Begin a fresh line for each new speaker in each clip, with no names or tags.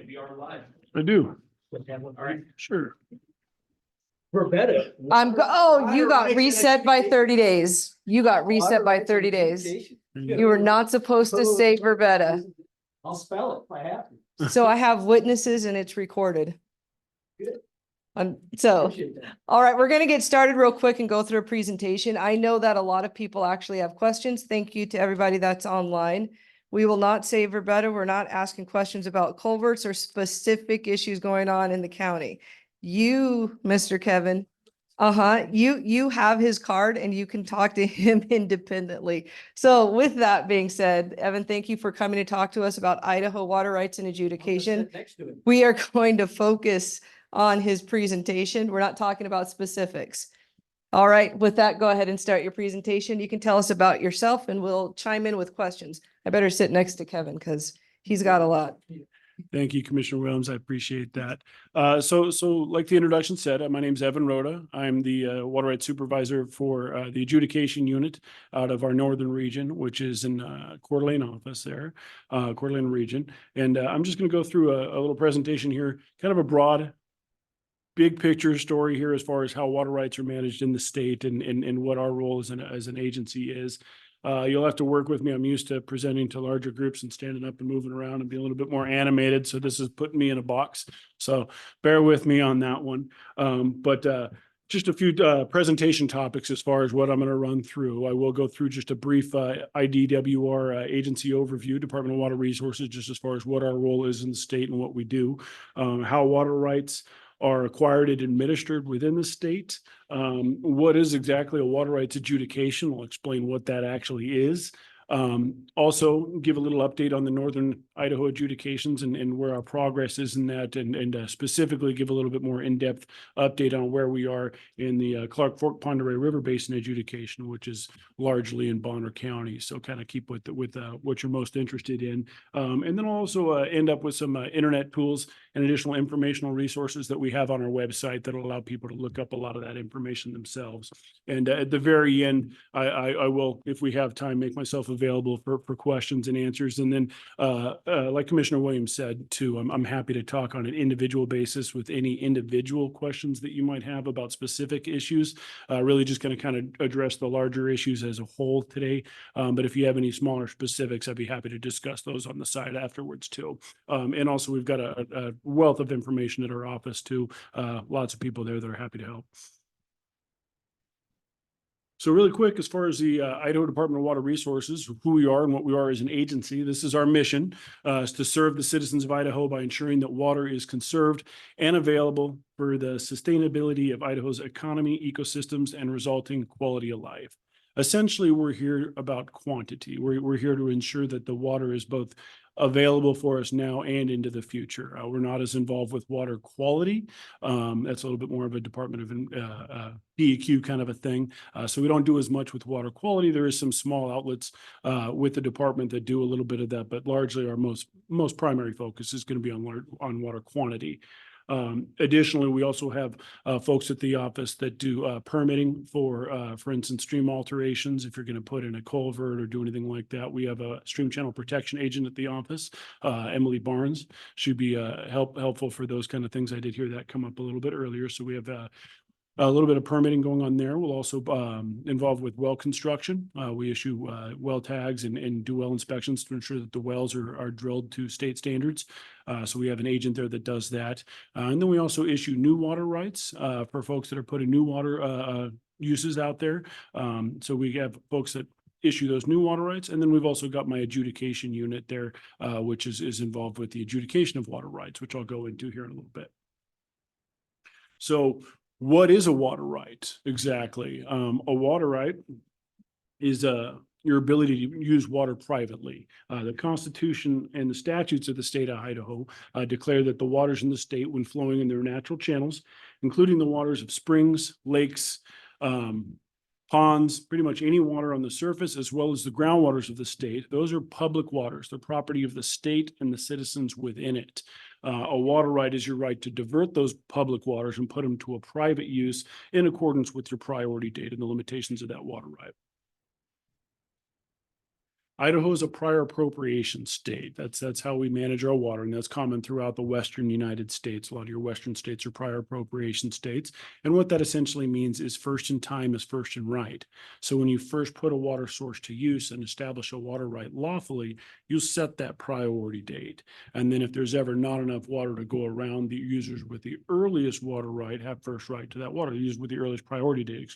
We are live.
I do.
All right.
Sure.
Verbetta.
Oh, you got reset by 30 days. You got reset by 30 days. You were not supposed to say verbetta.
I'll spell it if I have to.
So I have witnesses and it's recorded.
Good.
So,
Appreciate that.
all right, we're going to get started real quick and go through a presentation. I know that a lot of people actually have questions. Thank you to everybody that's online. We will not say verbetta. We're not asking questions about culverts or specific issues going on in the county. You, Mr. Kevin, you have his card and you can talk to him independently. So with that being said, Evan, thank you for coming to talk to us about Idaho water rights and
I'll just
adjudication.
sit next to it.
We are going to focus on his presentation. We're not talking about specifics. All right, with that, go ahead and start your presentation. You can tell us about yourself and we'll chime in with questions. I better sit next to Kevin because he's got a lot.
Thank you, Commissioner Williams. I appreciate that. So like the introduction said, my name's Evan Rhoda. I'm the water rights supervisor for the adjudication unit out of our northern region, which is in Coeur d'Alene office there, Coeur d'Alene region. And I'm just going to go through a little presentation here, kind of a broad, big picture story here as far as how water rights are managed in the state and what our role as an agency is. You'll have to work with me. I'm used to presenting to larger groups and standing up and moving around and being a little bit more animated. So this is putting me in a box. So bear with me on that one. But just a few presentation topics as far as what I'm going to run through. I will go through just a brief IDWR agency overview, Department of Water Resources, just as far as what our role is in the state and what we do, how water rights are acquired and administered within the state. What is exactly a water rights adjudication? I'll explain what that actually is. Also give a little update on the Northern Idaho adjudications and where our progress is in that, and specifically give a little bit more in-depth update on where we are in the Clark Fork Pend Oreille River Basin adjudication, which is largely in Bonner County. So kind of keep with what you're most interested in. And then I'll also end up with some internet tools and additional informational resources that we have on our website that will allow people to look up a lot of that information themselves. And at the very end, I will, if we have time, make myself available for questions and answers. And then, like Commissioner Williams said too, I'm happy to talk on an individual basis with any individual questions that you might have about specific issues. Really just going to kind of address the larger issues as a whole today. But if you have any smaller specifics, I'd be happy to discuss those on the side afterwards too. And also we've got a wealth of information at our office too. Lots of people there that are happy to help. So really quick, as far as the Idaho Department of Water Resources, who we are and what we are as an agency, this is our mission, is to serve the citizens of Idaho by ensuring that water is conserved and available for the sustainability of Idaho's economy, ecosystems, and resulting quality of life. Essentially, we're here about quantity. We're here to ensure that the water is both available for us now and into the future. We're not as involved with water quality. That's a little bit more of a Department of BOCC kind of a thing. So we don't do as much with water quality. There is some small outlets with the department that do a little bit of that, but largely our most primary focus is going to be on water quantity. Additionally, we also have folks at the office that do permitting for instance, stream alterations. If you're going to put in a culvert or do anything like that, we have a stream channel protection agent at the office, Emily Barnes. She'd be helpful for those kind of things. I did hear that come up a little bit earlier. So we have a little bit of permitting going on there. We'll also involved with well construction. We issue well tags and do well inspections to ensure that the wells are drilled to state standards. So we have an agent there that does that. And then we also issue new water rights for folks that are putting new water uses out there. So we have folks that issue those new water rights. And then we've also got my adjudication unit there, which is involved with the adjudication of water rights, which I'll go into here in a little bit. So what is a water right exactly? A water right is your ability to use water privately. The Constitution and the statutes of the state of Idaho declare that the waters in the state, when flowing in their natural channels, including the waters of springs, lakes, ponds, pretty much any water on the surface, as well as the groundwaters of the state, those are public waters. They're property of the state and the citizens within it. A water right is your right to divert those public waters and put them to a private use in accordance with your priority date and the limitations of that water right. Idaho is a prior appropriation state. That's how we manage our water, and that's common throughout the Western United States. A lot of your Western states are prior appropriation states. And what that essentially means is first in time is first in right. So when you first put a water source to use and establish a water right lawfully, you set that priority date. And then if there's ever not enough water to go around, the users with the earliest water right have first right to that water. The users with the earliest priority date,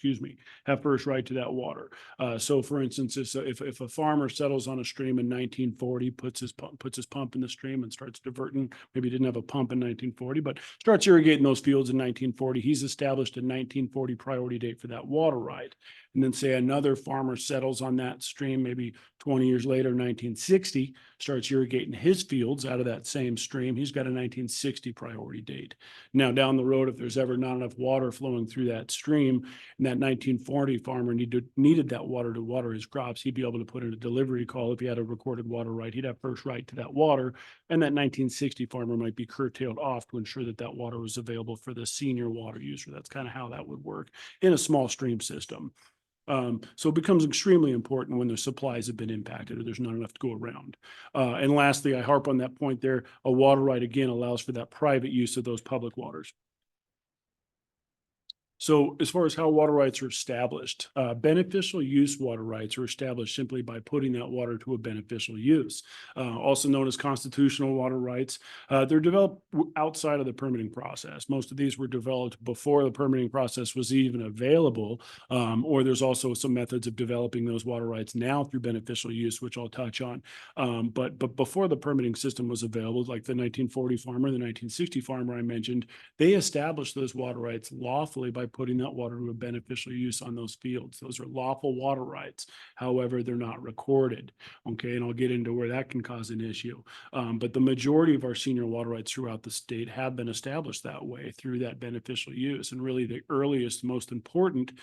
have first right to that water. So for instance, if a farmer settles on a stream in 1940, puts his pump in the stream and starts diverting, maybe he didn't have a pump in 1940, but starts irrigating those fields in 1940, he's established a 1940 priority date for that water right. And then say another farmer settles on that stream, maybe 20 years later, 1960, starts irrigating his fields out of that same stream. He's got a 1960 priority date. Now down the road, if there's ever not enough water flowing through that stream, and that 1940 farmer needed that water to water his crops, he'd be able to put in a delivery call. If he had a recorded water right, he'd have first right to that water. And that 1960 farmer might be curtailed off to ensure that that water was available for the senior water user. That's kind of how that would work in a small stream system. So it becomes extremely important when the supplies have been impacted or there's not enough to go around. And lastly, I harp on that point there, a water right again allows for that private use of those public waters. So as far as how water rights are established, beneficial use water rights are established simply by putting that water to a beneficial use, also known as constitutional water rights. They're developed outside of the permitting process. Most of these were developed before the permitting process was even available, or there's also some methods of developing those water rights now through beneficial use, which I'll touch on. But before the permitting system was available, like the 1940 farmer, the 1960 farmer I mentioned, they established those water rights lawfully by putting that water to a beneficial use on those fields. Those are lawful water rights. However, they're not recorded. Okay, and I'll get into where that can cause an issue. But the majority of our senior water rights throughout the state have been established that way through that beneficial use. And really the earliest, most important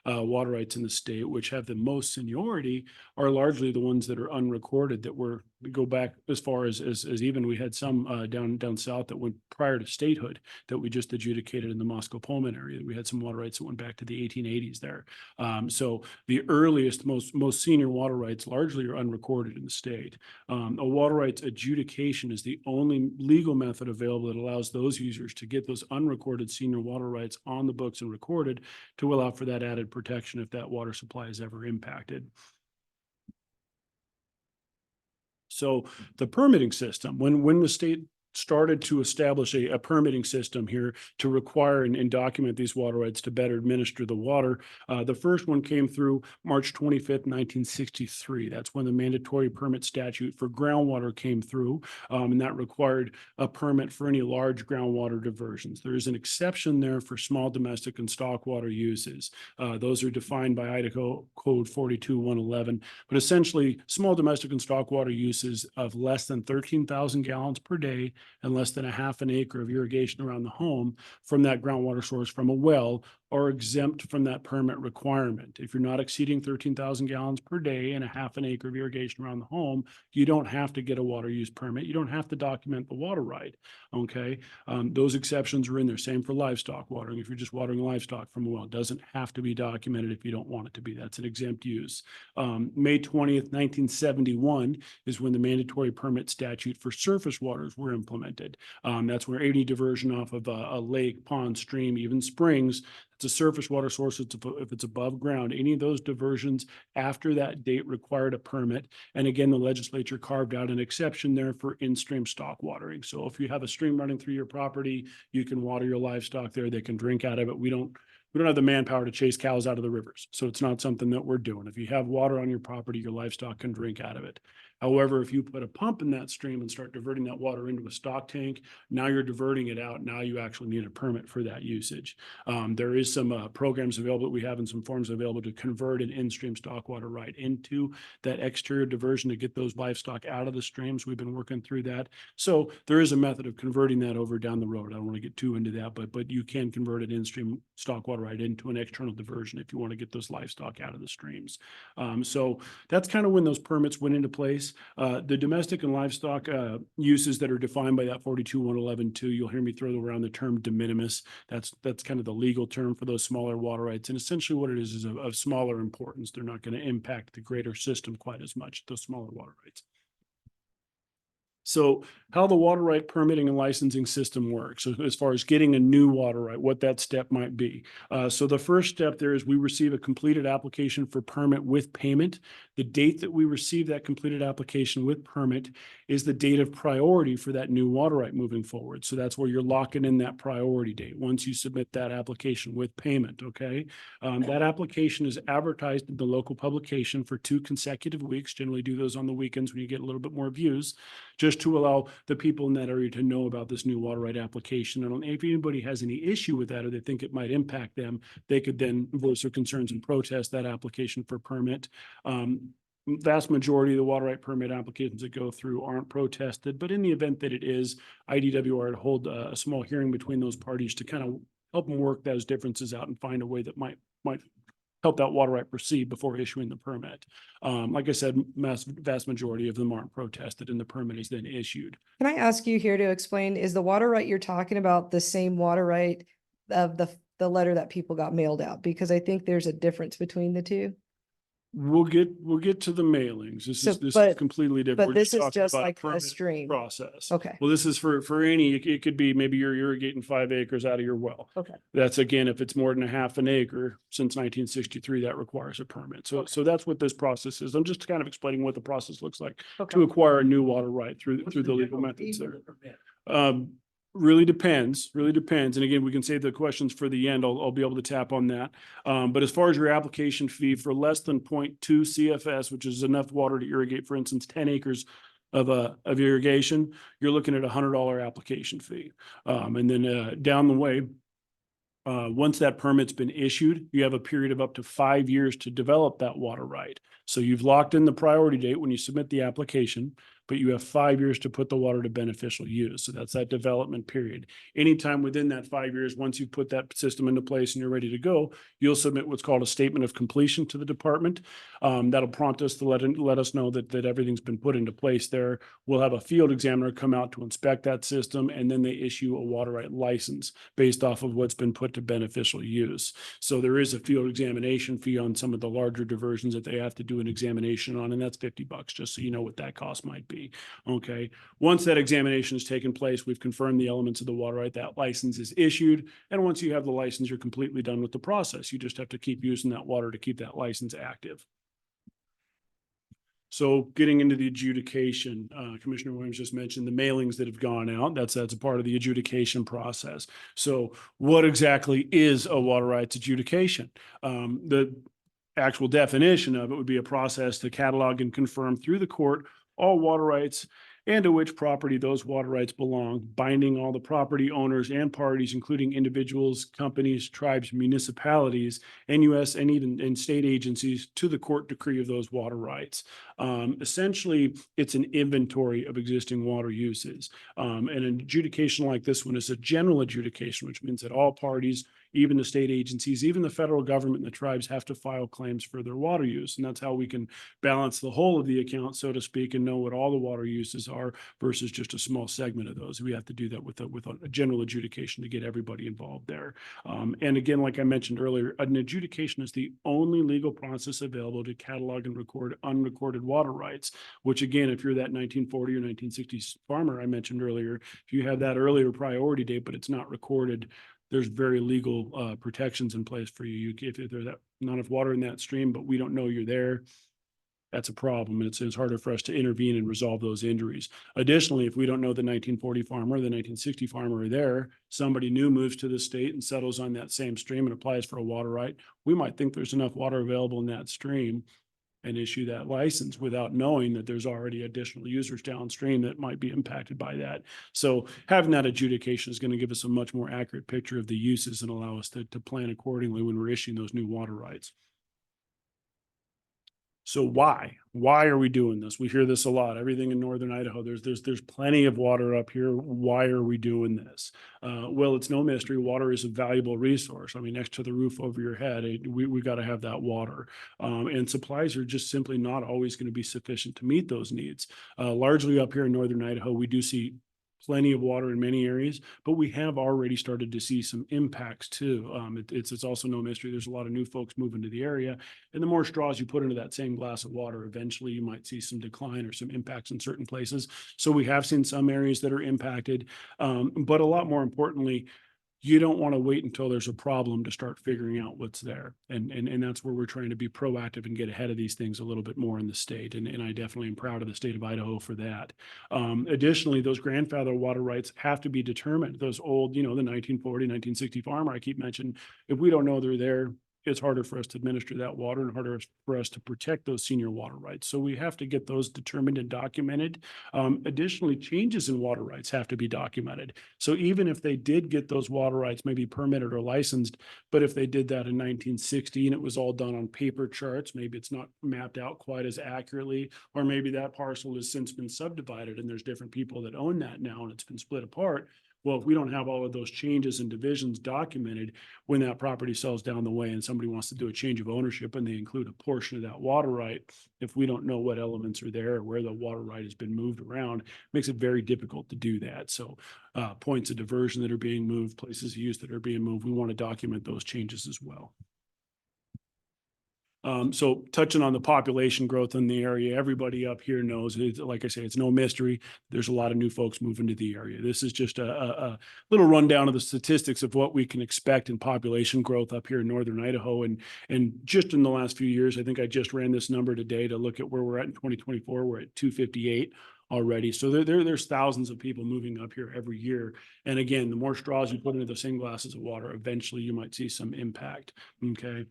water rights in the state, which have the most seniority, are largely the ones that are unrecorded, that were go back as far as even we had some down south that went prior to statehood that we just adjudicated in the Moscow-Pullman area. We had some water rights that went back to the 1880s there. So the earliest, most senior water rights largely are unrecorded in the state. A water rights adjudication is the only legal method available that allows those users to get those unrecorded senior water rights on the books and recorded to allow for that added protection if that water supply is ever impacted. So the permitting system, when the state started to establish a permitting system here to require and document these water rights to better administer the water. The first one came through March 25th, 1963. That's when the mandatory permit statute for groundwater came through, and that required a permit for any large groundwater diversions. There is an exception there for small domestic and stock water uses. Those are defined by Idaho Code 42-111, but essentially small domestic and stock water uses of less than 13,000 gallons per day and less than a half an acre of irrigation around the home from that groundwater source from a well are exempt from that permit requirement. If you're not exceeding 13,000 gallons per day and a half an acre of irrigation around the home, you don't have to get a water use permit. You don't have to document the water right. Okay. Those exceptions are in there. Same for livestock watering. If you're just watering livestock from a well, it doesn't have to be documented if you don't want it to be. That's an exempt use. May 20th, 1971 is when the mandatory permit statute for surface waters were implemented. That's where any diversion off of a lake, pond, stream, even springs, it's a surface water source. If it's above ground, any of those diversions after that date required a permit. And again, the legislature carved out an exception there for in-stream stock watering. So if you have a stream running through your property, you can water your livestock there. They can drink out of it. We don't have the manpower to chase cows out of the rivers. So it's not something that we're doing. If you have water on your property, your livestock can drink out of it. However, if you put a pump in that stream and start diverting that water into a stock tank, now you're diverting it out. Now you actually need a permit for that usage. There is some programs available that we have and some forms available to convert an in-stream stock water right into that exterior diversion to get those livestock out of the streams. We've been working through that. So there is a method of converting that over down the road. I don't want to get too into that, but you can convert an in-stream stock water right right into an external diversion if you want to get those livestock out of the streams. So that's kind of when those permits went into place. The domestic and livestock uses that are defined by that 42.111.2, you'll hear me throw around the term de minimis. That's kind of the legal term for those smaller water rights. And essentially what it is of smaller importance. They're not going to impact the greater system quite as much, those smaller water rights. So how the water right permitting and licensing system works, so as far as getting a new water right, what that step might be. So the first step there is we receive a completed application for permit with payment. The date that we receive that completed application with permit is the date of priority for that new water right moving forward. So that's where you're locking in that priority date once you submit that application with payment, okay? That application is advertised in the local publication for 2 consecutive weeks. Generally do those on the weekends when you get a little bit more views, just to allow the people in that area to know about this new water right application. And if anybody has any issue with that or they think it might impact them, they could then voice their concerns and protest that application for permit. Vast majority of the water right permit applications that go through aren't protested, but in the event that it is, IDWR would hold a small hearing between those parties to kind of help them work those differences out and find a way that might help that water right proceed before issuing the permit. Like I said, vast majority of them aren't protested and the permit is then issued.
Can I ask you here to explain, is the water right you're talking about the same water right of the letter that people got mailed out? Because I think there's a difference between the two.
We'll get to the mailings. This
So,
is
but-
completely different.
But
We're
this is
talking
just
about
like a
permit
stream.
process.
Okay,
Well, this is for any, it could be maybe you're irrigating 5 acres out of your well.
okay.
That's again, if it's more than a half an acre since 1963, that requires a permit. So,
Okay.
so that's what this process is. I'm just kind of explaining what the process looks like
Okay.
to acquire a new water right through the legal methods there. Really depends. And again, we can save the questions for the end. I'll be able to tap on that. But as far as your application fee for less than 0.2 CFS, which is enough water to irrigate, for instance, 10 acres of irrigation, you're looking at $100 application fee. And then down the way, once that permit's been issued, you have a period of up to 5 years to develop that water right. So you've locked in the priority date when you submit the application, but you have 5 years to put the water to beneficial use. So that's that development period. Anytime within that 5 years, once you put that system into place and you're ready to go, you'll submit what's called a statement of completion to the department. That'll prompt us to let us know that everything's been put into place there. We'll have a field examiner come out to inspect that system, and then they issue a water right license based off of what's been put to beneficial use. So there is a field examination fee on some of the larger diversions that they have to do an examination on, and that's $50, just so you know what that cost might be. Okay. Once that examination has taken place, we've confirmed the elements of the water right, that license is issued. And once you have the license, you're completely done with the process. You just have to keep using that water to keep that license active. So getting into the adjudication, Commissioner Williams just mentioned the mailings that have gone out. That's a part of the adjudication process. So what exactly is a water rights adjudication? The actual definition of it would be a process to catalog and confirm through the court all water rights and to which property those water rights belong, binding all the property owners and parties, including individuals, companies, tribes, municipalities, and U.S. and even in state agencies to the court decree of those water rights. Essentially, it's an inventory of existing water uses. And an adjudication like this one is a general adjudication, which means that all parties, even the state agencies, even the federal government and the tribes have to file claims for their water use. And that's how we can balance the whole of the account, so to speak, and know what all the water uses are versus just a small segment of those. We have to do that with a general adjudication to get everybody involved there. And again, like I mentioned earlier, an adjudication is the only legal process available to catalog and record unrecorded water rights, which again, if you're that 1940 or 1960s farmer I mentioned earlier, if you have that earlier priority date, but it's not recorded, there's very legal protections in place for you. If there's not enough water in that stream, but we don't know you're there, that's a problem. And it's harder for us to intervene and resolve those injuries. Additionally, if we don't know the 1940 farmer or the 1960 farmer are there, somebody new moves to the state and settles on that same stream and applies for a water right, we might think there's enough water available in that stream and issue that license without knowing that there's already additional users downstream that might be impacted by that. So having that adjudication is going to give us a much more accurate picture of the uses and allow us to plan accordingly when we're issuing those new water rights. So why? Why are we doing this? We hear this a lot. Everything in northern Idaho, there's plenty of water up here. Why are we doing this? Well, it's no mystery. Water is a valuable resource. I mean, next to the roof over your head, we got to have that water. And supplies are just simply not always going to be sufficient to meet those needs. Largely up here in northern Idaho, we do see plenty of water in many areas, but we have already started to see some impacts too. It's also no mystery. There's a lot of new folks moving to the area, and the more straws you put into that same glass of water, eventually you might see some decline or some impacts in certain places. So we have seen some areas that are impacted, but a lot more importantly, you don't want to wait until there's a problem to start figuring out what's there. And that's where we're trying to be proactive and get ahead of these things a little bit more in the state. And I definitely am proud of the state of Idaho for that. Additionally, those grandfather water rights have to be determined. Those old, the 1940, 1960 farmer I keep mentioning, if we don't know they're there, it's harder for us to administer that water and harder for us to protect those senior water rights. So we have to get those determined and documented. Additionally, changes in water rights have to be documented. So even if they did get those water rights maybe permitted or licensed, but if they did that in 1960 and it was all done on paper charts, maybe it's not mapped out quite as accurately, or maybe that parcel has since been subdivided and there's different people that own that now and it's been split apart. Well, if we don't have all of those changes and divisions documented when that property sells down the way and somebody wants to do a change of ownership and they include a portion of that water right, if we don't know what elements are there or where the water right has been moved around, it makes it very difficult to do that. So points of diversion that are being moved, places of use that are being moved, we want to document those changes as well. So touching on the population growth in the area, everybody up here knows, like I say, it's no mystery. There's a lot of new folks moving to the area. This is just a little rundown of the statistics of what we can expect in population growth up here in northern Idaho. And just in the last few years, I think I just ran this number today to look at where we're at in 2024. We're at 258 already. So there's thousands of people moving up here every year. And again, the more straws you put into the same glasses of water, eventually you might see some impact. Okay.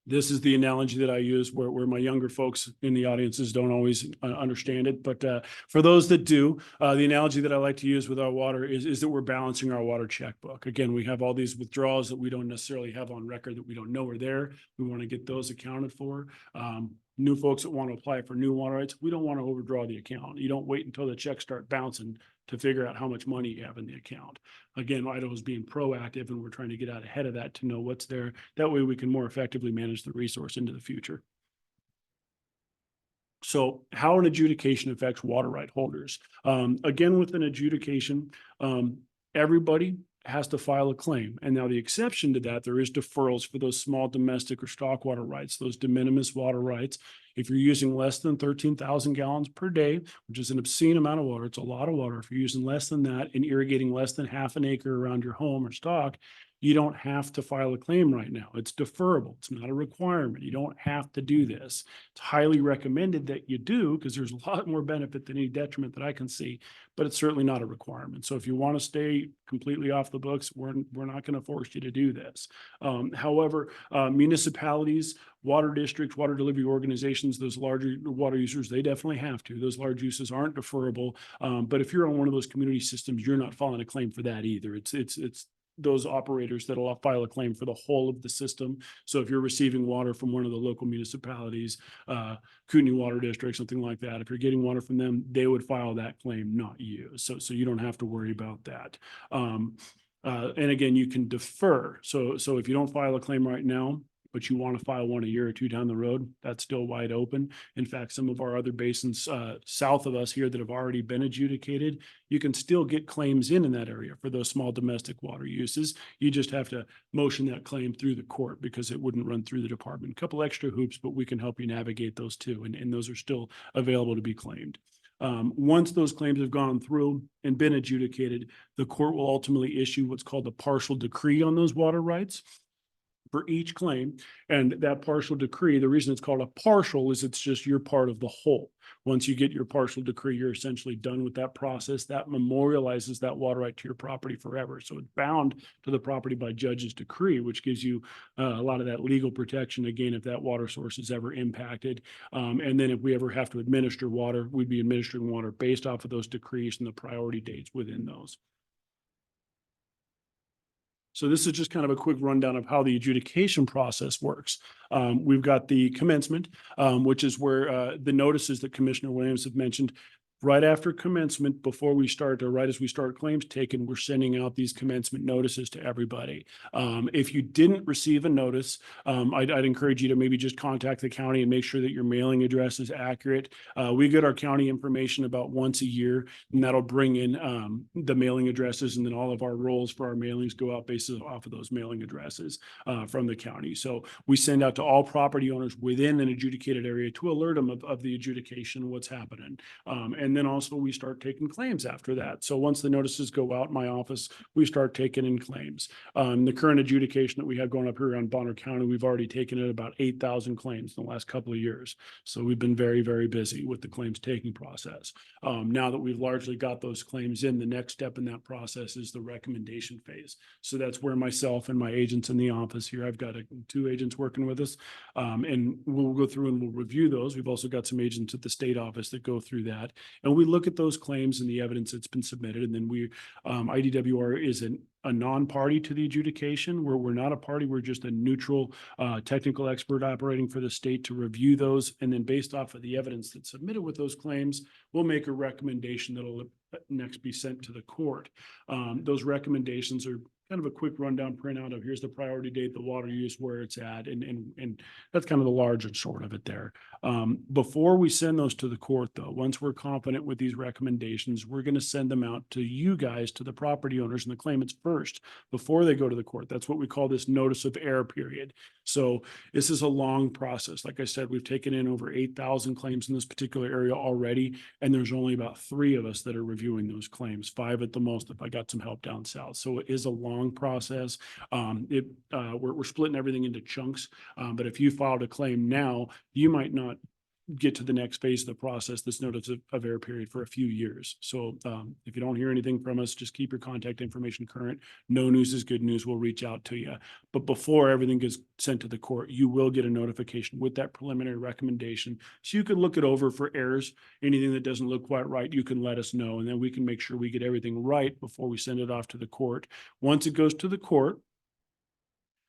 This is the analogy that I use where my younger folks in the audiences don't always understand it. But for those that do, the analogy that I like to use with our water is that we're balancing our water checkbook. Again, we have all these withdrawals that we don't necessarily have on record that we don't know are there. We want to get those accounted for. New folks that want to apply for new water rights, we don't want to overdraw the account. You don't wait until the checks start bouncing to figure out how much money you have in the account. Again, Idaho is being proactive and we're trying to get out ahead of that to know what's there. That way we can more effectively manage the resource into the future. So how an adjudication affects water right holders. Again, with an adjudication, everybody has to file a claim. And now the exception to that, there is deferrals for those small domestic or stock water rights, those de minimis water rights. If you're using less than 13,000 gallons per day, which is an obscene amount of water, it's a lot of water. If you're using less than that and irrigating less than half an acre around your home or stock, you don't have to file a claim right now. It's deferrable. It's not a requirement. You don't have to do this. It's highly recommended that you do because there's a lot more benefit than any detriment that I can see, but it's certainly not a requirement. So if you want to stay completely off the books, we're not going to force you to do this. However, municipalities, water districts, water delivery organizations, those larger water users, they definitely have to. Those large uses aren't deferrable. But if you're on one of those community systems, you're not filing a claim for that either. It's those operators that'll file a claim for the whole of the system. So if you're receiving water from one of the local municipalities, Kootenai Water District, something like that, if you're getting water from them, they would file that claim, not you. So you don't have to worry about that. And again, you can defer. So if you don't file a claim right now, but you want to file one a year or two down the road, that's still wide open. In fact, some of our other basins south of us here that have already been adjudicated, you can still get claims in that area for those small domestic water uses. You just have to motion that claim through the court because it wouldn't run through the department. A couple extra hoops, but we can help you navigate those too. And those are still available to be claimed. Once those claims have gone through and been adjudicated, the court will ultimately issue what's called a partial decree on those water rights for each claim. And that partial decree, the reason it's called a partial is it's just your part of the whole. Once you get your partial decree, you're essentially done with that process. That memorializes that water right to your property forever. So it's bound to the property by judge's decree, which gives you a lot of that legal protection, again, if that water source is ever impacted. And then if we ever have to administer water, we'd be administering water based off of those decrees and the priority dates within those. So this is just kind of a quick rundown of how the adjudication process works. We've got the commencement, which is where the notices that Commissioner Williams had mentioned. Right after commencement, before we start, or right as we start claims taken, we're sending out these commencement notices to everybody. If you didn't receive a notice, I'd encourage you to maybe just contact the county and make sure that your mailing address is accurate. We get our county information about once a year, and that'll bring in the mailing addresses, and then all of our rolls for our mailings go out based off of those mailing addresses from the county. So we send out to all property owners within an adjudicated area to alert them of the adjudication, what's happening. And then also we start taking claims after that. So once the notices go out in my office, we start taking in claims. The current adjudication that we have going up here around Bonner County, we've already taken in about 8,000 claims in the last couple of years. So we've been very, very busy with the claims taking process. Now that we've largely got those claims in, the next step in that process is the recommendation phase. So that's where myself and my agents in the office here, I've got 2 agents working with us, and we'll go through and we'll review those. We've also got some agents at the state office that go through that. And we look at those claims and the evidence that's been submitted. And then IDWR is a non-party to the adjudication, where we're not a party. We're just a neutral technical expert operating for the state to review those. And then based off of the evidence that's submitted with those claims, we'll make a recommendation that'll next be sent to the court. Those recommendations are kind of a quick rundown printout of here's the priority date, the water use, where it's at, and that's kind of the large and short of it there. Before we send those to the court, though, once we're confident with these recommendations, we're going to send them out to you guys, to the property owners and the claimants first, before they go to the court. That's what we call this notice of error period. So this is a long process. Like I said, we've taken in over 8,000 claims in this particular area already, and there's only about 3 of us that are reviewing those claims, 5 at the most if I got some help down south. So it is a long process. We're splitting everything into chunks, but if you filed a claim now, you might not get to the next phase of the process, this notice of error period, for a few years. So if you don't hear anything from us, just keep your contact information current. No news is good news. We'll reach out to you. But before everything gets sent to the court, you will get a notification with that preliminary recommendation. So you can look it over for errors. Anything that doesn't look quite right, you can let us know. And then we can make sure we get everything right before we send it off to the court. Once it goes to the court,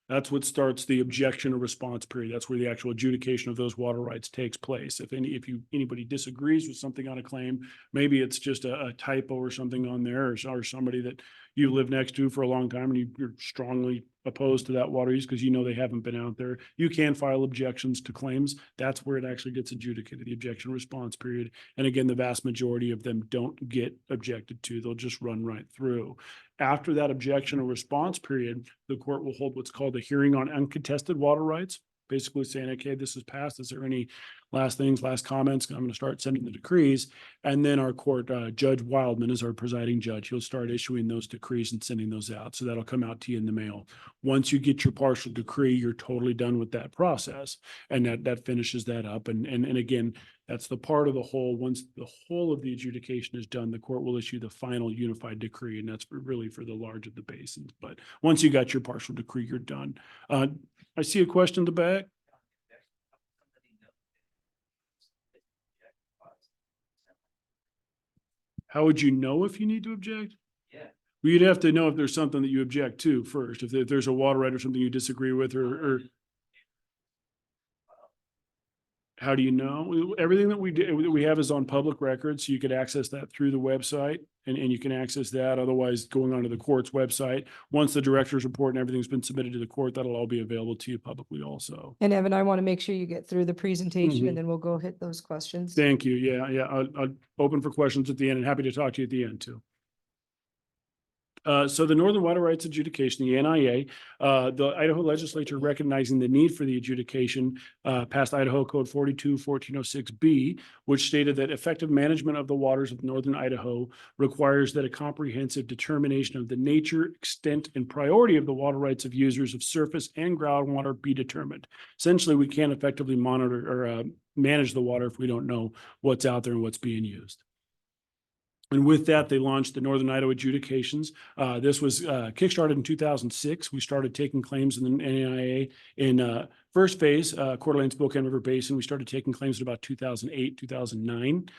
that's what starts the objection or response period. That's where the actual adjudication of those water rights takes place. If anybody disagrees with something on a claim, maybe it's just a typo or something on there, or somebody that you live next to for a long time and you're strongly opposed to that water use because you know they haven't been out there, you can file objections to claims. That's where it actually gets adjudicated, the objection response period. And again, the vast majority of them don't get objected to. They'll just run right through. After that objection or response period, the court will hold what's called a hearing on uncontested water rights, basically saying, okay, this is passed. Is there any last things, last comments? I'm going to start sending the decrees. And then our court, Judge Wildman is our presiding judge. He'll start issuing those decrees and sending those out. So that'll come out to you in the mail. Once you get your partial decree, you're totally done with that process. And that finishes that up. And again, that's the part of the whole. Once the whole of the adjudication is done, the court will issue the final unified decree. And that's really for the large of the basins. But once you got your partial decree, you're done. I see a question in the back. How would you know if you need to object?
Yeah.
Well, you'd have to know if there's something that you object to first. If there's a water right or something you disagree with, or how do you know? Everything that we have is on public record, so you could access that through the website, and you can access that. Otherwise, going onto the court's website, once the director's report and everything's been submitted to the court, that'll all be available to you publicly also.
And Evan, I want to make sure you get through the presentation
Mhm.
and then we'll go hit those questions.
Thank you. Yeah. I'll open for questions at the end, and happy to talk to you at the end too. So the Northern Water Rights Adjudication, the NIA, the Idaho legislature, recognizing the need for the adjudication, passed Idaho Code 42-1406B, which stated that effective management of the waters of northern Idaho requires that a comprehensive determination of the nature, extent, and priority of the water rights of users of surface and groundwater be determined. Essentially, we can't effectively monitor or manage the water if we don't know what's out there and what's being used. And with that, they launched the Northern Idaho adjudications. This was kickstarted in 2006. We started taking claims in the NIA in first phase, Coeur d'Alene, Spokane River Basin. We started taking claims in about 2008, 2009.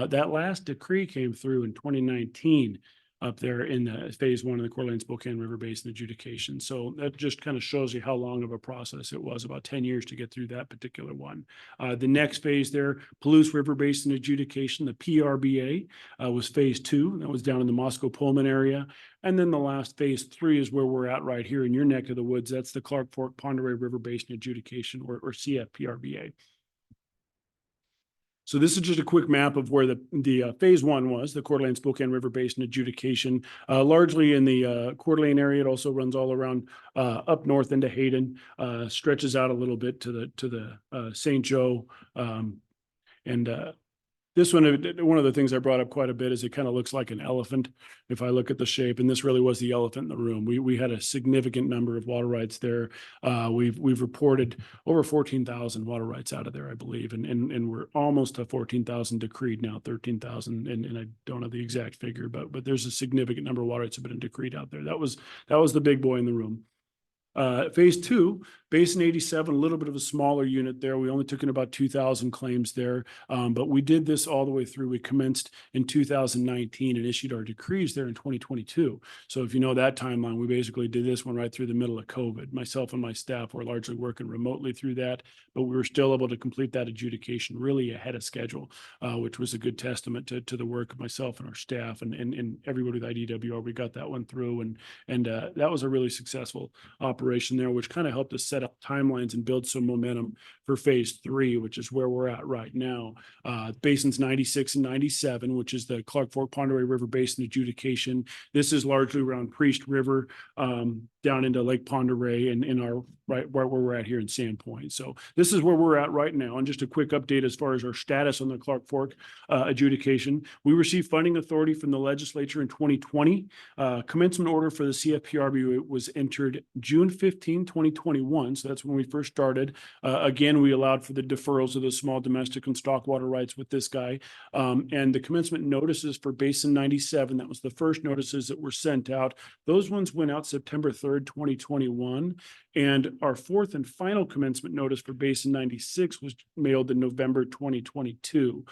That last decree came through in 2019. up there in the phase one of the Coeur d'Alene Spokane River Basin adjudication. So that just kind of shows you how long of a process it was, about 10 years to get through that particular one. The next phase there, Palouse River Basin adjudication, the PRBA, was phase two. That was down in the Moscow Pullman area. And then the last phase three is where we're at right here in your neck of the woods. That's the Clark Fork Pend Oreille River Basin adjudication, or CFPRBA. So this is just a quick map of where the phase one was, the Coeur d'Alene Spokane River Basin adjudication, largely in the Coeur d'Alene area. It also runs all around up north into Hayden, stretches out a little bit to the St. Joe, and this one of the things I brought up quite a bit is it kind of looks like an elephant if I look at the shape, and this really was the elephant in the room. We had a significant number of water rights there. We've reported over 14,000 water rights out of there, I believe, and we're almost to 14,000 decreed now, 13,000, and I don't have the exact figure, but there's a significant number of water rights that have been decreed out there. That was the big boy in the room. Phase two, Basin 87, a little bit of a smaller unit there. We only took in about 2,000 claims there, but we did this all the way through. We commenced in 2019 and issued our decrees there in 2022. So if you know that timeline, we basically did this one right through the middle of COVID. Myself and my staff were largely working remotely through that, but we were still able to complete that adjudication really ahead of schedule, which was a good testament to the work of myself and our staff and everybody with IDWR. We got that one through, and that was a really successful operation there, which kind of helped us set up timelines and build some momentum for phase three, which is where we're at right now. Basins 96 and 97, which is the Clark Fork Pend Oreille River Basin adjudication. This is largely around Priest River, down into Lake Pend Oreille and in our right where we're at here in Sandpoint. So this is where we're at right now. And just a quick update as far as our status on the Clark Fork adjudication. We received funding authority from the legislature in 2020. Commencement order for the CFPRB was entered June 15, 2021. So that's when we first started. Again, we allowed for the deferrals of the small domestic and stock water rights with this guy. And the commencement notices for Basin 97, that was the first notices that were sent out. Those ones went out September 3rd, 2021. And our fourth and final commencement notice for Basin 96 was mailed in November 2022.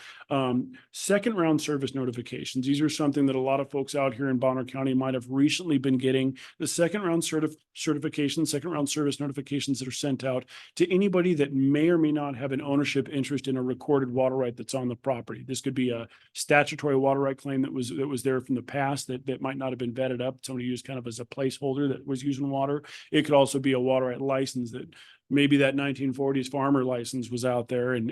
Second round service notifications. These are something that a lot of folks out here in Bonner County might have recently been getting. The second round certification, second round service notifications that are sent out to anybody that may or may not have an ownership interest in a recorded water right that's on the property. This could be a statutory water right claim that was there from the past that might not have been vetted up. Somebody used kind of as a placeholder that was using water. It could also be a water right license that maybe that 1940s farmer license was out there and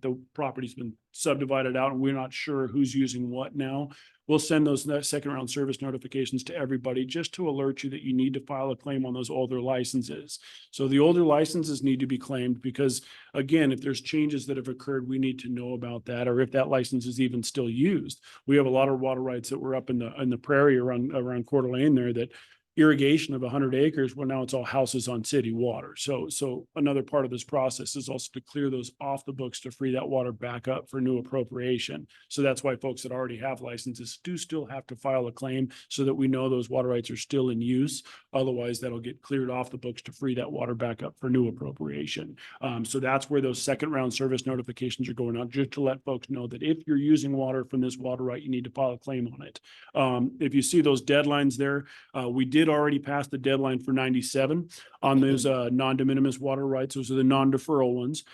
the property's been subdivided out and we're not sure who's using what now. We'll send those second round service notifications to everybody just to alert you that you need to file a claim on those older licenses. So the older licenses need to be claimed because, again, if there's changes that have occurred, we need to know about that, or if that license is even still used. We have a lot of water rights that were up in the prairie around Coeur d'Alene there that irrigation of 100 acres, well, now it's all houses on city water. So another part of this process is also to clear those off the books to free that water back up for new appropriation. So that's why folks that already have licenses do still have to file a claim so that we know those water rights are still in use. Otherwise, that'll get cleared off the books to free that water back up for new appropriation. So that's where those second round service notifications are going out, just to let folks know that if you're using water from this water right, you need to file a claim on it. If you see those deadlines there, we did already pass the deadline for 97 on those non-de minimis water rights. Those are the non-deferral ones.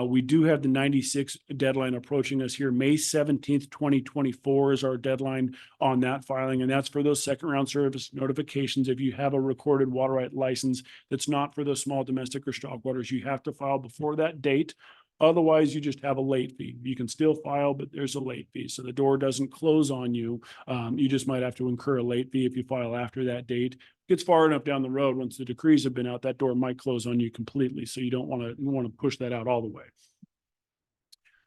We do have the 96 deadline approaching us here. May 17th, 2024 is our deadline on that filing. And that's for those second round service notifications. If you have a recorded water right license that's not for those small domestic or stock waters, you have to file before that date. Otherwise, you just have a late fee. You can still file, but there's a late fee. So the door doesn't close on you. You just might have to incur a late fee if you file after that date. Gets far enough down the road, once the decrees have been out, that door might close on you completely. So you don't want to push that out all the way.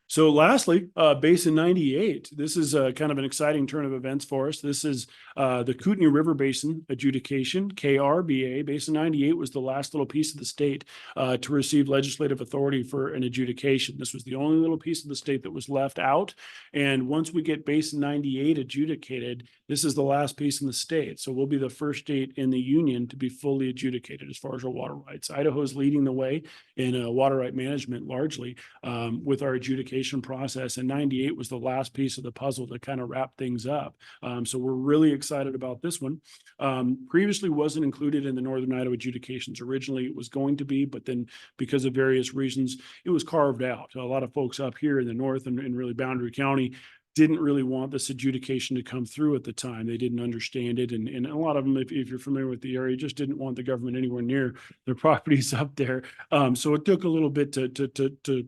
So lastly, Basin 98. This is kind of an exciting turn of events for us. This is the Kootenai River Basin adjudication, KRBA. Basin 98 was the last little piece of the state to receive legislative authority for an adjudication. This was the only little piece of the state that was left out. And once we get Basin 98 adjudicated, this is the last piece in the state. So we'll be the first state in the union to be fully adjudicated as far as our water rights. Idaho is leading the way in water right management largely with our adjudication adjudication process, and 98 was the last piece of the puzzle to kind of wrap things up. So we're really excited about this one. Previously wasn't included in the Northern Idaho adjudications. Originally it was going to be, but then because of various reasons, it was carved out. A lot of folks up here in the north and really Boundary County didn't really want this adjudication to come through at the time. They didn't understand it. And a lot of them, if you're familiar with the area, just didn't want the government anywhere near their properties up there. So it took a little bit to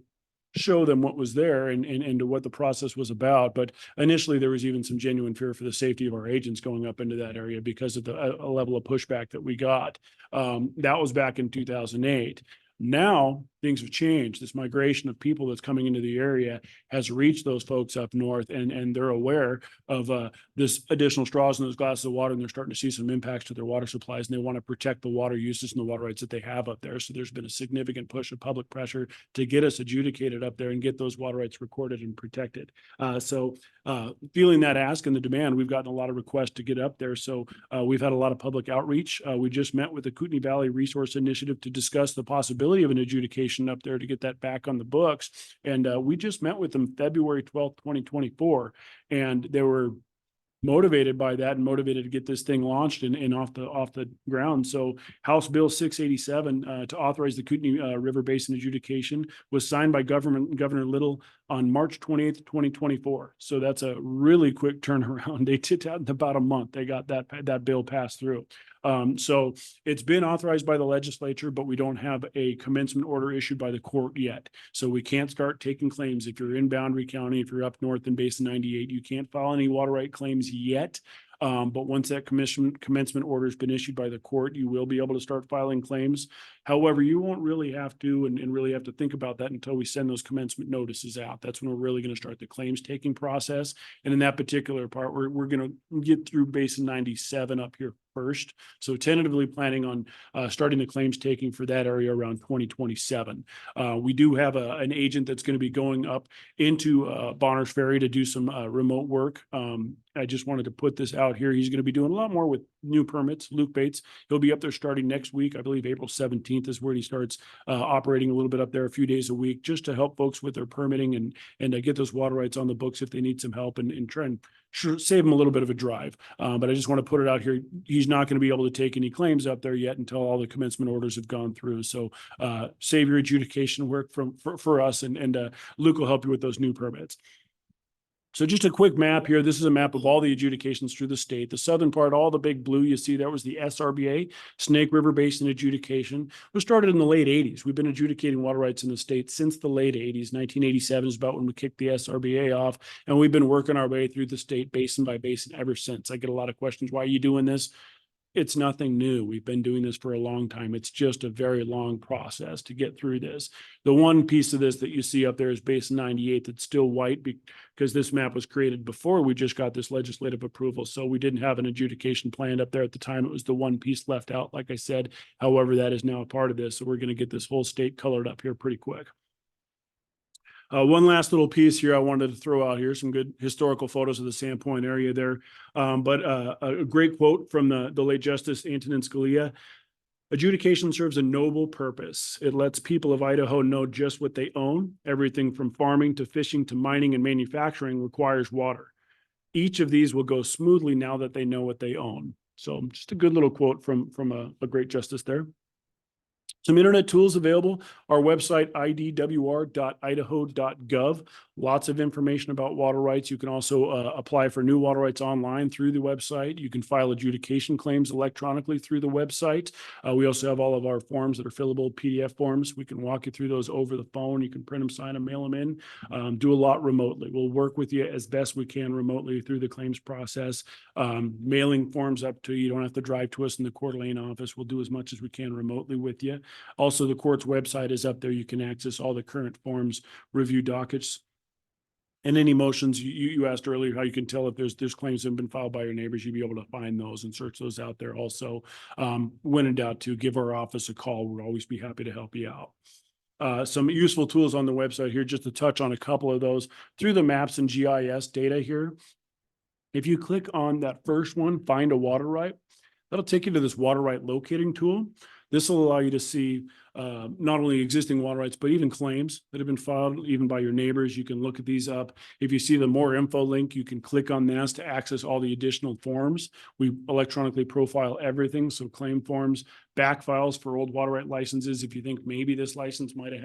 show them what was there and to what the process was about. But initially there was even some genuine fear for the safety of our agents going up into that area because of the a level of pushback that we got. That was back in 2008. Now things have changed. This migration of people that's coming into the area has reached those folks up north, and they're aware of this additional straws in those glasses of water, and they're starting to see some impacts to their water supplies, and they want to protect the water uses and the water rights that they have up there. So there's been a significant push of public pressure to get us adjudicated up there and get those water rights recorded and protected. Feeling that ask and the demand, we've gotten a lot of requests to get up there. So we've had a lot of public outreach. We just met with the Kootenai Valley Resource Initiative to discuss the possibility of an adjudication up there to get that back on the books. And we just met with them February 12th, 2024, and they were motivated by that and motivated to get this thing launched and off the ground. So House Bill 687 to authorize the Kootenai River Basin adjudication was signed by Governor Little on March 28th, 2024. So that's a really quick turnaround. They did that in about a month. They got that bill passed through. So it's been authorized by the legislature, but we don't have a commencement order issued by the court yet. So we can't start taking claims. If you're in Boundary County, if you're up north in Basin 98, you can't file any water right claims yet. But once that commencement order has been issued by the court, you will be able to start filing claims. However, you won't really have to and really have to think about that until we send those commencement notices out. That's when we're really going to start the claims taking process. And in that particular part, we're going to get through Basin 97 up here first. So tentatively planning on starting the claims taking for that area around 2027. We do have an agent that's going to be going up into Bonners Ferry to do some remote work. I just wanted to put this out here. He's going to be doing a lot more with new permits. Luke Bates, he'll be up there starting next week. I believe April 17th is where he starts operating a little bit up there a few days a week, just to help folks with their permitting and get those water rights on the books if they need some help and try and save them a little bit of a drive. But I just want to put it out here. He's not going to be able to take any claims up there yet until all the commencement orders have gone through. So save your adjudication work for us, and Luke will help you with those new permits. So just a quick map here. This is a map of all the adjudications through the state. The southern part, all the big blue you see, that was the SRBA, Snake River Basin adjudication. We started in the late 80s. We've been adjudicating water rights in the state since the late 80s. 1987 is about when we kicked the SRBA off, and we've been working our way through the state basin by basin ever since. I get a lot of questions. Why are you doing this? It's nothing new. We've been doing this for a long time. It's just a very long process to get through this. The one piece of this that you see up there is Basin 98 that's still white because this map was created before we just got this legislative approval. So we didn't have an adjudication planned up there at the time. It was the one piece left out, like I said. However, that is now a part of this. So we're going to get this whole state colored up here pretty quick. One last little piece here I wanted to throw out here, some good historical photos of the Sandpoint area there. But a great quote from the late Justice Antonin Scalia: "Adjudication serves a noble purpose. It lets people of Idaho know just what they own. Everything from farming to fishing to mining and manufacturing requires water. Each of these will go smoothly now that they know what they own." So just a good little quote from a great justice there. Some internet tools available. Our website, idwr.idaho.gov. Lots of information about water rights. You can also apply for new water rights online through the website. You can file adjudication claims electronically through the website. We also have all of our forms that are fillable PDF forms. We can walk you through those over the phone. You can print them, sign them, mail them in. Do a lot remotely. We'll work with you as best we can remotely through the claims process. Mailing forms up to you. You don't have to drive to us in the Coeur d'Alene office. We'll do as much as we can remotely with you. Also, the court's website is up there. You can access all the current forms, review dockets, and any motions. You asked earlier how you can tell if there's claims that have been filed by your neighbors. You'll be able to find those and search those out there. Also, when in doubt, to give our office a call. We'll always be happy to help you out. Some useful tools on the website here, just to touch on a couple of those. Through the maps and GIS data here, if you click on that first one, find a water right, that'll take you to this water right locating tool. This will allow you to see not only existing water rights, but even claims that have been filed, even by your neighbors. You can look at these up. If you see the more info link, you can click on this to access all the additional forms. We electronically profile everything. So claim forms, back files for old water right licenses. If you think maybe this license might have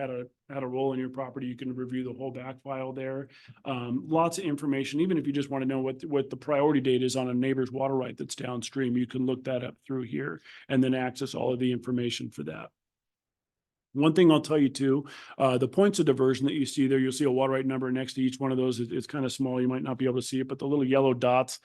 had a role in your property, you can review the whole back file there. Lots of information. Even if you just want to know what the priority date is on a neighbor's water right that's downstream, you can look that up through here and then access all of the information for that. One thing I'll tell you too, the points of diversion that you see there, you'll see a water right number next to each one of those. It's kind of small. You might not be able to see it, but the little yellow dots.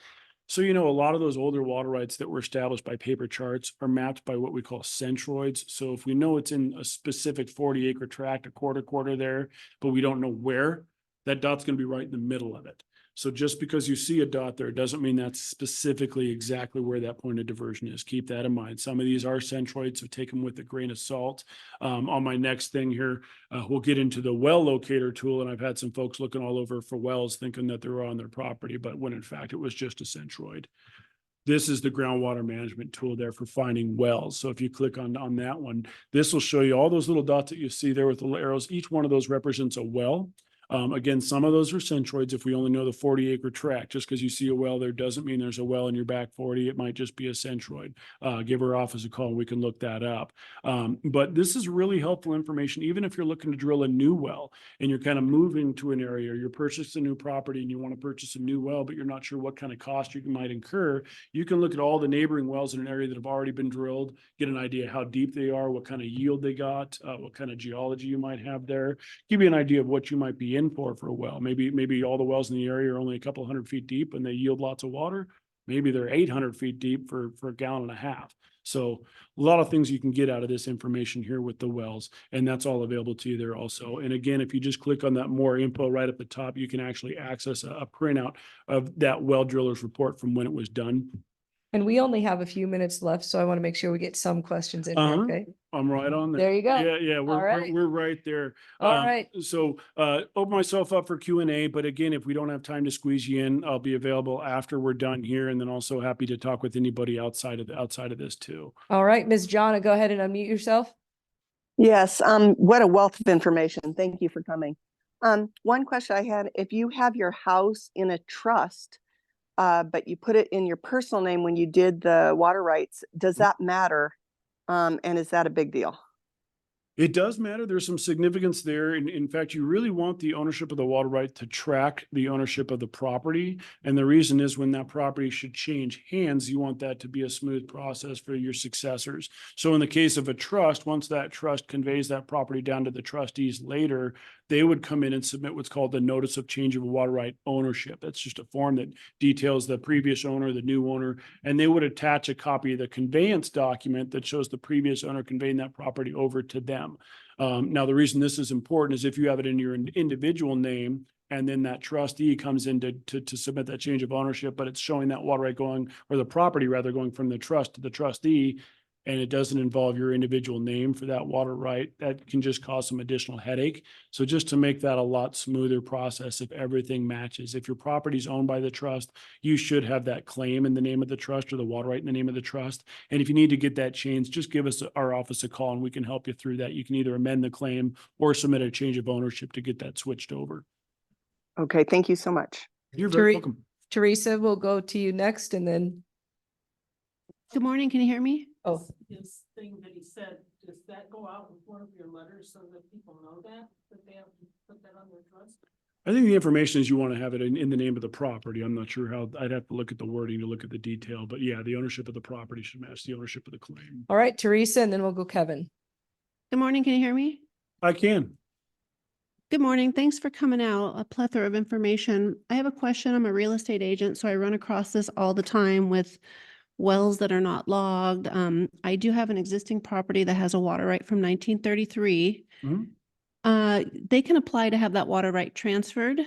So, you know, a lot of those older water rights that were established by paper charts are mapped by what we call centroids. So if we know it's in a specific 40-acre tract, a quarter there, but we don't know where, that dot's going to be right in the middle of it. So just because you see a dot there doesn't mean that's specifically exactly where that point of diversion is. Keep that in mind. Some of these are centroids, so take them with a grain of salt. On my next thing here, we'll get into the well locator tool, and I've had some folks looking all over for wells thinking that they're on their property, but when in fact it was just a centroid. This is the groundwater management tool there for finding wells. So if you click on that one, this will show you all those little dots that you see there with the little arrows. Each one of those represents a well. Again, some of those are centroids if we only know the 40-acre tract. Just because you see a well there doesn't mean there's a well in your back 40. It might just be a centroid. Give our office a call and we can look that up. But this is really helpful information, even if you're looking to drill a new well and you're kind of moving to an area, or you're purchasing a new property and you want to purchase a new well, but you're not sure what kind of cost you might incur. You can look at all the neighboring wells in an area that have already been drilled, get an idea how deep they are, what kind of yield they got, what kind of geology you might have there, give you an idea of what you might be in for a well. Maybe all the wells in the area are only a couple hundred feet deep and they yield lots of water. Maybe they're 800 feet deep for a gallon and a half. So a lot of things you can get out of this information here with the wells, and that's all available to you there also. And again, if you just click on that more info right at the top, you can actually access a printout of that well driller's report from when it was done.
And we only have a few minutes left, so I want to make sure we get some questions in here, okay?
I'm right on there.
There you go.
Yeah,
All right.
we're right there.
All right.
So open myself up for Q&A, but again, if we don't have time to squeeze you in, I'll be available after we're done here, and then also happy to talk with anybody outside of this too.
All right, Ms. Jonna, go ahead and unmute yourself.
Yes, what a wealth of information. Thank you for coming. One question I had, if you have your house in a trust, but you put it in your personal name when you did the water rights, does that matter? And is that a big deal?
It does matter. There's some significance there. In fact, you really want the ownership of the water right to track the ownership of the property. And the reason is when that property should change hands, you want that to be a smooth process for your successors. So in the case of a trust, once that trust conveys that property down to the trustees later, they would come in and submit what's called the notice of change of water right ownership. That's just a form that details the previous owner, the new owner, and they would attach a copy of the conveyance document that shows the previous owner conveying that property over to them. Now, the reason this is important is if you have it in your individual name, and then that trustee comes in to submit that change of ownership, but it's showing that water right going, or the property rather, going from the trust to the trustee, and it doesn't involve your individual name for that water right, that can just cause some additional headache. So just to make that a lot smoother process, if everything matches, if your property is owned by the trust, you should have that claim in the name of the trust or the water right in the name of the trust. And if you need to get that changed, just give us our office a call and we can help you through that. You can either amend the claim or submit a change of ownership to get that switched over.
Okay, thank you so much.
You're very welcome.
Teresa, we'll go to you next and then,
Good morning, can you hear me?
oh,
His thing that he said, does that go out with one of your letters so that people know that they have to put that on their trust?
I think the information is you want to have it in the name of the property. I'm not sure how, I'd have to look at the wording to look at the detail, but yeah, the ownership of the property should match the ownership of the claim.
all right, Teresa, and then we'll go Kevin.
Good morning, can you hear me?
I can.
Good morning, thanks for coming out, a plethora of information. I have a question, I'm a real estate agent, so I run across this all the time with wells that are not logged. I do have an existing property that has a water right from 1933. They can apply to have that water right transferred.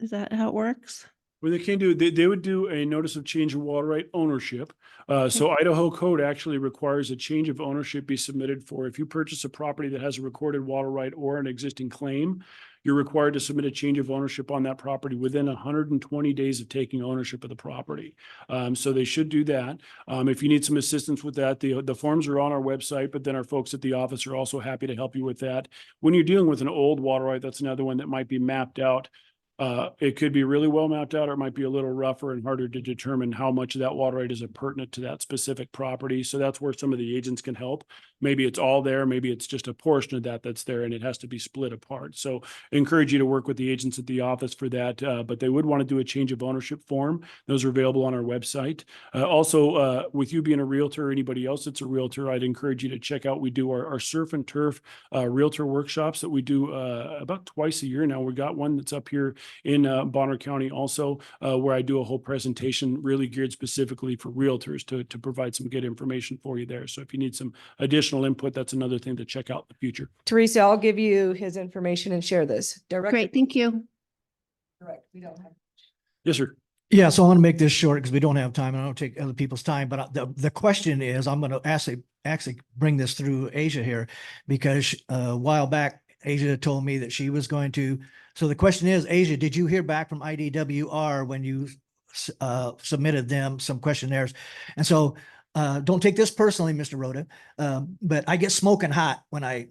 Is that how it works?
Well, they can do, they would do a notice of change of water right ownership. So Idaho code actually requires a change of ownership be submitted for if you purchase a property that has a recorded water right or an existing claim. you're required to submit a change of ownership on that property within 120 days of taking ownership of the property. So they should do that. If you need some assistance with that, the forms are on our website, but then our folks at the office are also happy to help you with that. When you're dealing with an old water right, that's another one that might be mapped out. It could be really well mapped out, or it might be a little rougher and harder to determine how much of that water right is pertinent to that specific property. So that's where some of the agents can help. Maybe it's all there, maybe it's just a portion of that that's there and it has to be split apart. So I encourage you to work with the agents at the office for that, but they would want to do a change of ownership form. Those are available on our website. Also, with you being a realtor or anybody else that's a realtor, I'd encourage you to check out, we do our surf and turf realtor workshops that we do about twice a year now. We got one that's up here in Bonner County also, where I do a whole presentation really geared specifically for realtors to provide some good information for you there. So if you need some additional input, that's another thing to check out in the future.
Teresa, I'll give you his information and share this.
Great, thank you.
Correct. We don't have.
Yes, sir.
Yeah, so I want to make this short because we don't have time and I don't take other people's time. But the question is, I'm going to actually bring this through Asia here, because a while back, Asia told me that she was going to. So the question is, Asia, did you hear back from IDWR when you submitted them some questionnaires? And so don't take this personally, Mr. Rhoda, but I get smoking hot when I,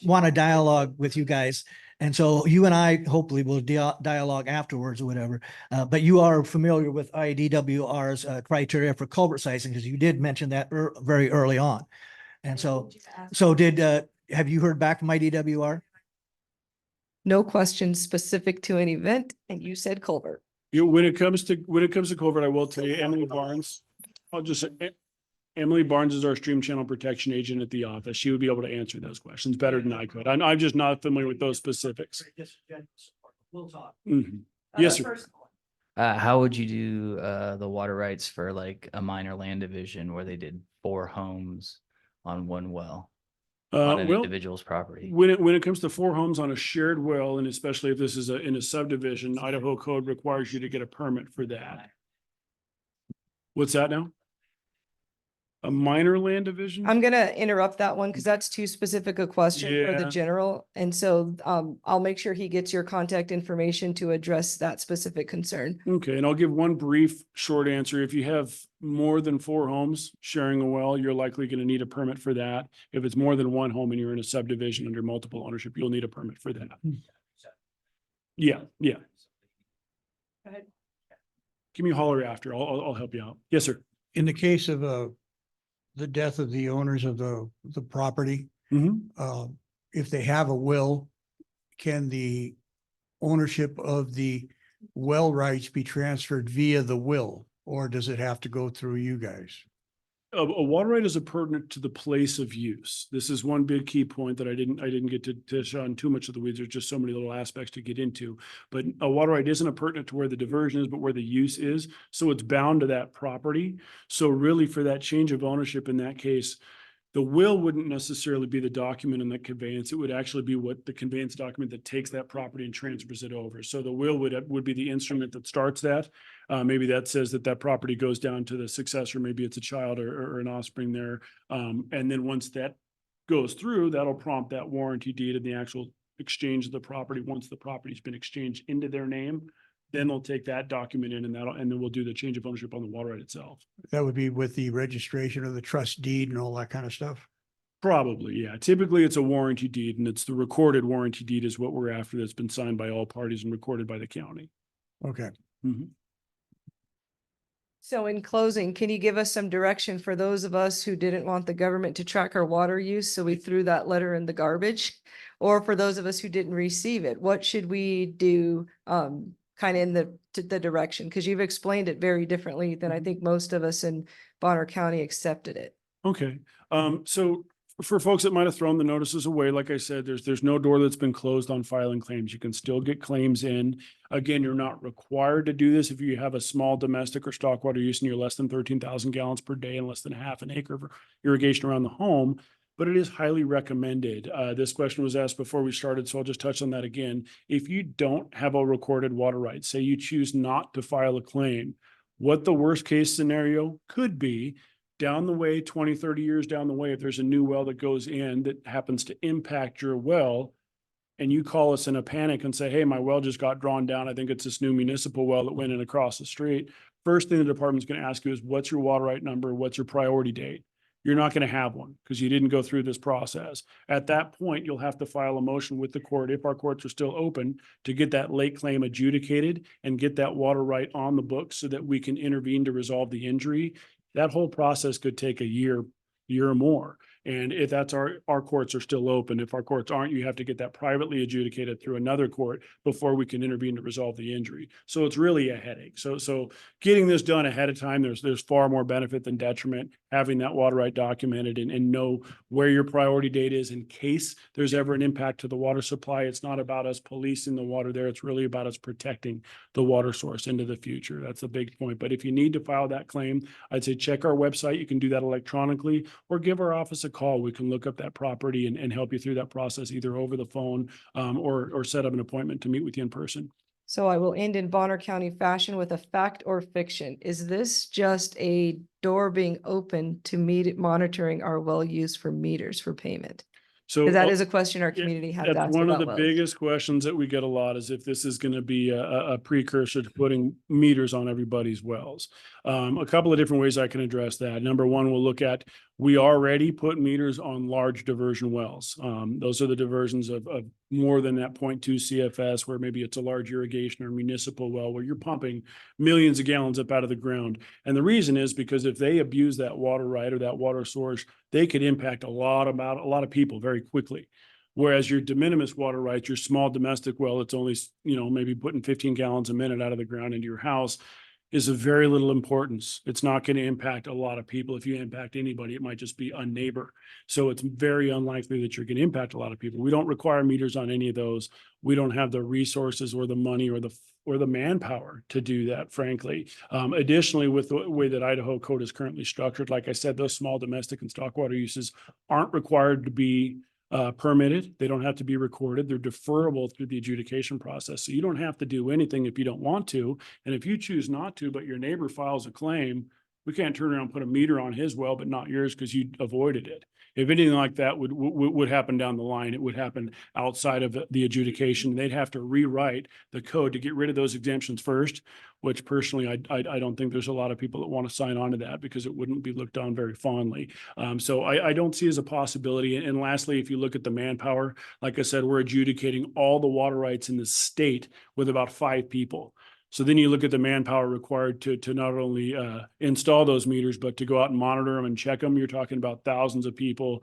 want to dialogue with you guys. And so you and I hopefully will dialogue afterwards or whatever. But you are familiar with IDWR's criteria for culvert sizing, because you did mention that very early on. And so have you heard back from IDWR?
No questions specific to an event, and you said culvert.
When it comes to culvert, I will tell you, Emily Barnes, Emily Barnes is our stream channel protection agent at the office. She would be able to answer those questions better than I could. I'm just not familiar with those specifics.
We'll talk.
Mhm. Yes, sir.
How would you do the water rights for like a minor land division where they did 4 homes on one well on an
Well,
individual's property?
when it comes to 4 homes on a shared well, and especially if this is in a subdivision, Idaho code requires you to get a permit for that. What's that now? A minor land division?
I'm gonna interrupt that one because that's too specific a question for the
Yeah.
general. And so I'll make sure he gets your contact information to address that specific concern.
Okay, and I'll give one brief, short answer. If you have more than 4 homes sharing a well, you're likely going to need a permit for that. If it's more than 1 home and you're in a subdivision under multiple ownership, you'll need a permit for that. Yeah.
Go ahead.
Give me a holler after. I'll help you out. Yes, sir.
In the case of the death of the owners of the property, if they have a will, can the ownership of the well rights be transferred via the will, or does it have to go through you guys?
A water right is pertinent to the place of use. This is one big key point that I didn't get to touch on too much of the weeds. There's just so many little aspects to get into. But a water right isn't pertinent to where the diversion is, but where the use is. So it's bound to that property. So really, for that change of ownership in that case, the will wouldn't necessarily be the document in the conveyance. It would actually be what the conveyance document that takes that property and transfers it over. So the will would be the instrument that starts that. Maybe that says that property goes down to the successor. Maybe it's a child or an offspring there. And then once that goes through, that'll prompt that warranty deed and the actual exchange of the property. Once the property's been exchanged into their name, then they'll take that document in and then we'll do the change of ownership on the water right itself.
That would be with the registration of the trust deed and all that kind of stuff?
Probably, yeah. Typically, it's a warranty deed, and it's the recorded warranty deed is what we're after, that's been signed by all parties and recorded by the county.
Okay.
Mhm.
So in closing, can you give us some direction for those of us who didn't want the government to track our water use, so we threw that letter in the garbage? Or for those of us who didn't receive it, what should we do kind of in the direction? Because you've explained it very differently than I think most of us in Bonner County accepted it.
Okay, so for folks that might have thrown the notices away, like I said, there's no door that's been closed on filing claims. You can still get claims in. Again, you're not required to do this if you have a small domestic or stock water use and you're less than 13,000 gallons per day and less than half an acre of irrigation around the home, but it is highly recommended. This question was asked before we started, so I'll just touch on that again. If you don't have a recorded water right, say you choose not to file a claim, what the worst case scenario could be down the way, 20, 30 years down the way, if there's a new well that goes in that happens to impact your well, and you call us in a panic and say, hey, my well just got drawn down. I think it's this new municipal well that went in across the street. First thing the department's going to ask you is, what's your water right number? What's your priority date? You're not going to have one because you didn't go through this process. At that point, you'll have to file a motion with the court, if our courts are still open, to get that late claim adjudicated and get that water right on the books so that we can intervene to resolve the injury. That whole process could take a year or more. And if that's our courts are still open, if our courts aren't, you have to get that privately adjudicated through another court before we can intervene to resolve the injury. So it's really a headache. So getting this done ahead of time, there's far more benefit than detriment. Having that water right documented and know where your priority date is in case there's ever an impact to the water supply. It's not about us policing the water there. It's really about us protecting the water source into the future. That's a big point. But if you need to file that claim, I'd say check our website. You can do that electronically, or give our office a call. We can look up that property and help you through that process, either over the phone or set up an appointment to meet with you in person.
So I will end in Bonner County fashion with a fact or fiction. Is this just a door being open to monitoring our well use for meters for payment?
So
Because that is a question our
yeah,
community has
that's
asked
one of
about
the
wells.
biggest questions that we get a lot, is if this is going to be a precursor to putting meters on everybody's wells. A couple of different ways I can address that. Number one, we'll look at, we already put meters on large diversion wells. Those are the diversions of more than that 0.2 CFS, where maybe it's a large irrigation or municipal well where you're pumping millions of gallons up out of the ground. And the reason is because if they abuse that water right or that water source, they could impact a lot of people very quickly. Whereas your de minimis water rights, your small domestic well, it's only, maybe putting 15 gallons a minute out of the ground into your house, is of very little importance. It's not going to impact a lot of people. If you impact anybody, it might just be a neighbor. So it's very unlikely that you're going to impact a lot of people. We don't require meters on any of those. We don't have the resources or the money or the manpower to do that, frankly. Additionally, with the way that Idaho code is currently structured, like I said, those small domestic and stock water uses aren't required to be permitted. They don't have to be recorded. They're deferrable through the adjudication process. So you don't have to do anything if you don't want to. And if you choose not to, but your neighbor files a claim, we can't turn around and put a meter on his well, but not yours because you avoided it. If anything like that would happen down the line, it would happen outside of the adjudication. They'd have to rewrite the code to get rid of those exemptions first, which personally, I don't think there's a lot of people that want to sign on to that because it wouldn't be looked on very fondly. So I don't see as a possibility. And lastly, if you look at the manpower, like I said, we're adjudicating all the water rights in the state with about 5 people. So then you look at the manpower required to not only install those meters, but to go out and monitor them and check them. You're talking about thousands of people,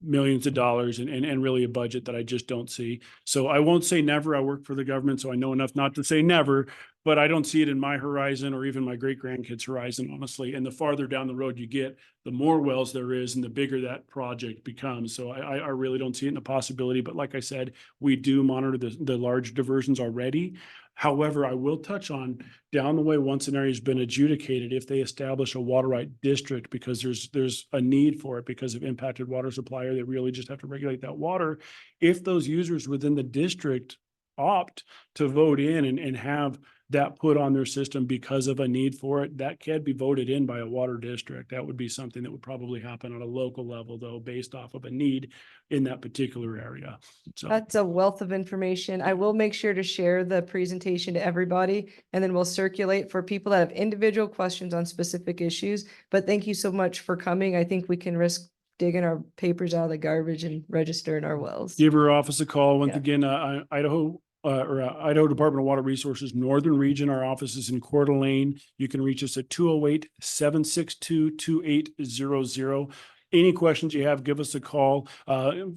millions of dollars, and really a budget that I just don't see. So I won't say never. I work for the government, so I know enough not to say never, but I don't see it in my horizon or even my great grandkids' horizon, honestly. And the farther down the road you get, the more wells there is and the bigger that project becomes. So I really don't see it in a possibility. But like I said, we do monitor the large diversions already. However, I will touch on down the way, once an area has been adjudicated, if they establish a water right district, because there's a need for it because of impacted water supply, or they really just have to regulate that water. If those users within the district opt to vote in and have that put on their system because of a need for it, that can be voted in by a water district. That would be something that would probably happen at a local level, though, based off of a need in that particular area. So
That's a wealth of information. I will make sure to share the presentation to everybody, and then we'll circulate for people that have individual questions on specific issues. But thank you so much for coming. I think we can risk digging our papers out of the garbage and registering our wells.
give our office a call. Once
Yeah.
again, Idaho Department of Water Resources, Northern Region. Our office is in Coeur d'Alene. You can reach us at 208-762-2800. Any questions you have, give us a call.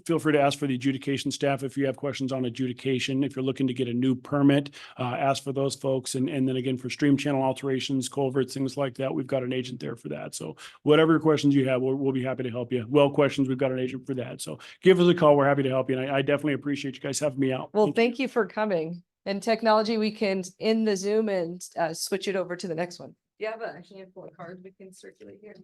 Feel free to ask for the adjudication staff if you have questions on adjudication. If you're looking to get a new permit, ask for those folks. And then again, for stream channel alterations, culverts, things like that, we've got an agent there for that. So whatever questions you have, we'll be happy to help you. Well questions, we've got an agent for that. So give us a call. We're happy to help you. And I definitely appreciate you guys having me out.
Well, thank you for coming. And technology, we can end the Zoom and switch it over to the next one. You have a handful of cards we can circulate here.